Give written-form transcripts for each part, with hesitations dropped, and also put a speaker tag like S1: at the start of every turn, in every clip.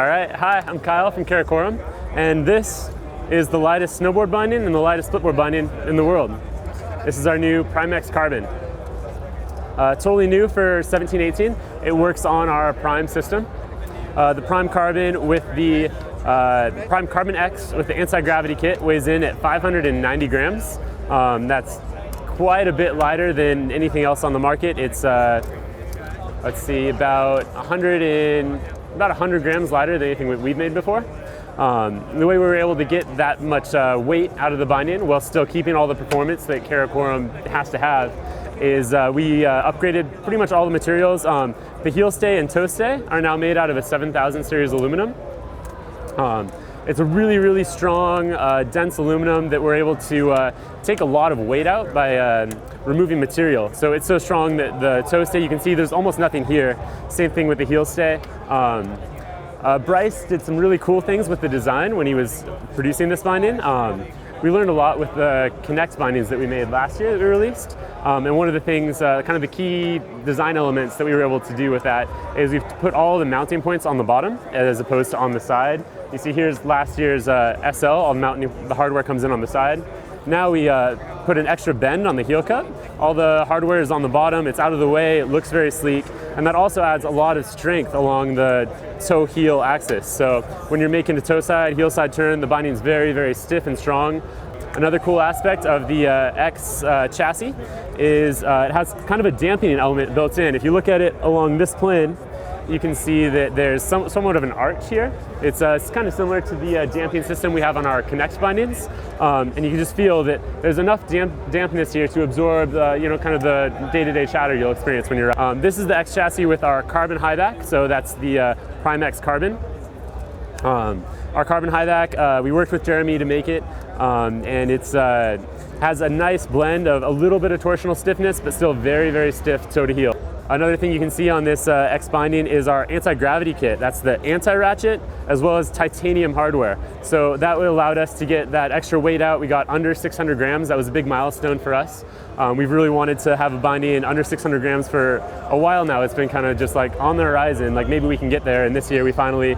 S1: All right, hi, I'm Kyle from Karakoram, and this is the lightest snowboard binding and the lightest splitboard binding in the world. This is our new Prime X Carbon. Totally new for 1718. It works on our Prime system. The Prime Carbon with the Prime Carbon X with the anti-gravity kit weighs in at 590 grams. That's quite a bit lighter than anything else on the market. It's let's see, about 100 grams lighter than anything we've made before. The way we were able to get that much weight out of the binding while still keeping all the performance that Karakoram has to have is we upgraded pretty much all the materials. The heel stay and toe stay are now made out of a 7000 series aluminum. It's a really, really strong, dense aluminum that we're able to take a lot of weight out by removing material. So it's so strong that the toe stay, you can see there's almost nothing here. Same thing with the heel stay. Bryce did some really cool things with the design when he was producing this binding. We learned a lot with the Connect bindings that we made last year that we released. And one of the things, kind of the key design elements that we were able to do with that is we've put all the mounting points on the bottom as opposed to on the side. You see here's last year's SL, all the hardware comes in on the side. Now we put an extra bend on the heel cup. All the hardware is on the bottom, it's out of the way, it looks very sleek, and that also adds a lot of strength along the toe-heel axis. So when you're making a toe side, heel side turn, the binding is very, very stiff and strong. Another cool aspect of the X chassis is it has kind of a dampening element built in. If you look at it along this plane, you can see that there's somewhat of an arch here. It's kind of similar to the damping system we have on our Connect bindings, and you can just feel that there's enough dampness here to absorb kind of the day-to-day chatter you'll experience when you're. This is the X chassis with our carbon high back, so that's the Prime X Carbon. Our carbon high back, we worked with Jeremy to make it, and it's has a nice blend of a little bit of torsional stiffness, but still very, very stiff toe to heel. Another thing you can see on this X binding is our anti-gravity kit. That's the anti-ratchet as well as titanium hardware. So that allowed us to get that extra weight out. We got under 600 grams. That was a big milestone for us. We've really wanted to have a binding under 600 grams for a while now. It's been kind of just like on the horizon, like maybe we can get there. And this year we finally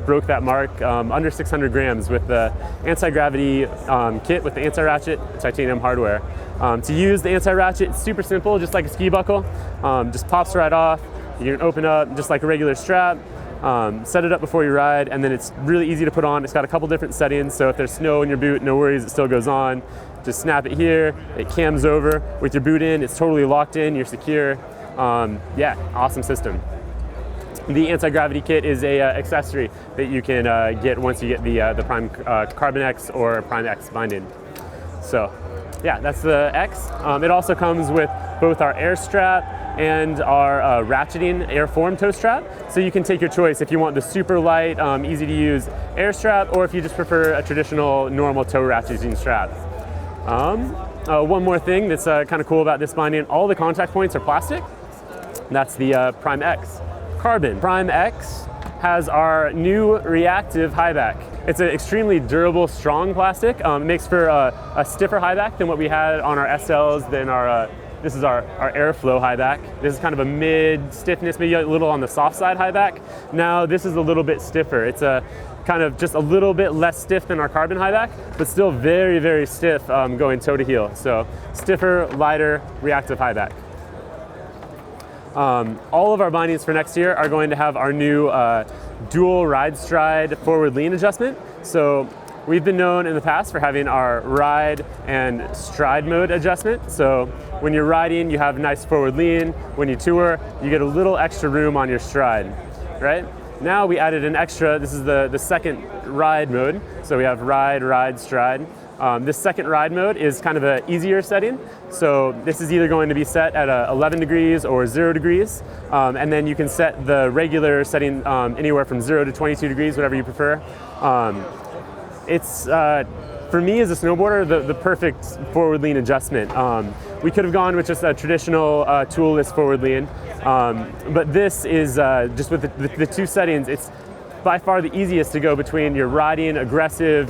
S1: broke that mark, under 600 grams with the anti-gravity kit with the anti-ratchet titanium hardware. To use the anti-ratchet, it's super simple, just like a ski buckle. Just pops right off. You can open up just like a regular strap, set it up before you ride, and then it's really easy to put on. It's got a couple different settings, so if there's snow in your boot, no worries, it still goes on. Just snap it here, it cams over. With your boot in, it's totally locked in, you're secure. Yeah, awesome system. The anti-gravity kit is a accessory that you can get once you get the Prime Carbon X or Prime X binding. So yeah, that's the X. It also comes with both our air strap and our ratcheting airform toe strap. So you can take your choice if you want the super light, easy to use air strap, or if you just prefer a traditional normal toe ratcheting strap. One more thing that's kind of cool about this binding, all the contact points are plastic. That's the Prime X Carbon. Prime X has our new reactive high back. It's an extremely durable, strong plastic. It makes for a stiffer high back than what we had on our SLs, than our this is our Airflow high back. This is kind of a mid stiffness, maybe a little on the soft side high back. Now this is a little bit stiffer. It's a kind of just a little bit less stiff than our carbon high back, but still very, very stiff going toe to heel. So stiffer, lighter, reactive high back. All of our bindings for next year are going to have our new dual ride stride forward lean adjustment. So we've been known in the past for having our ride and stride mode adjustment. So when you're riding, you have a nice forward lean. When you tour, you get a little extra room on your stride, right? Now we added an extra, this is the second ride mode. So we have ride, ride, stride. This second ride mode is kind of an easier setting. So this is either going to be set at 11 degrees or 0 degrees. And then you can set the regular setting anywhere from 0 to 22 degrees, whatever you prefer. It's, for me as a snowboarder, the perfect forward lean adjustment. We could have gone with just a traditional toolless forward lean. But this is, just with the two settings, it's by far the easiest to go between your riding, aggressive,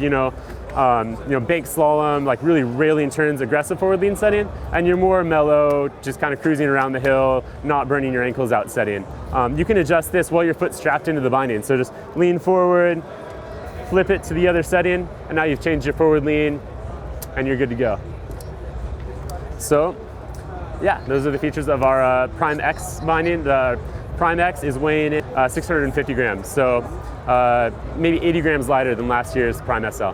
S1: bank slalom, like really railing turns, aggressive forward lean setting, and your more mellow, just kind of cruising around the hill, not burning your ankles out setting. You can adjust this while your foot's strapped into the binding. So just lean forward, flip it to the other setting, and now you've changed your forward lean, and you're good to go. So, yeah, those are the features of our Prime X binding. The Prime X is weighing in 650 grams, so maybe 80 grams lighter than last year's Prime SL.